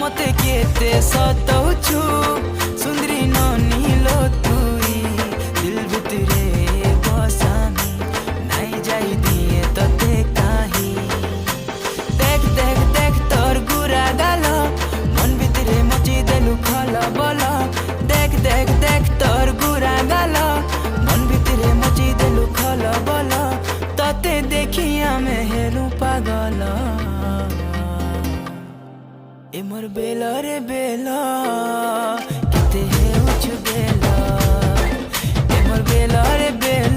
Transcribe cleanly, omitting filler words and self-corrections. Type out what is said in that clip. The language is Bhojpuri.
मते केते सताउछु सुंदरी ननिलो तुई दिल भितरे बसामी नाई जाई दिए तते काही देख देख देख तोर गुरा गाल मन भितरे मची देलु खला बला देख देख देख तोर गुरा गाल मन भितरे मची देलु खला बला तते देखी आमे हेलु पागल ए मोर बेला रे बेला किते हेउछु बेला ए मोर बेला रे बेला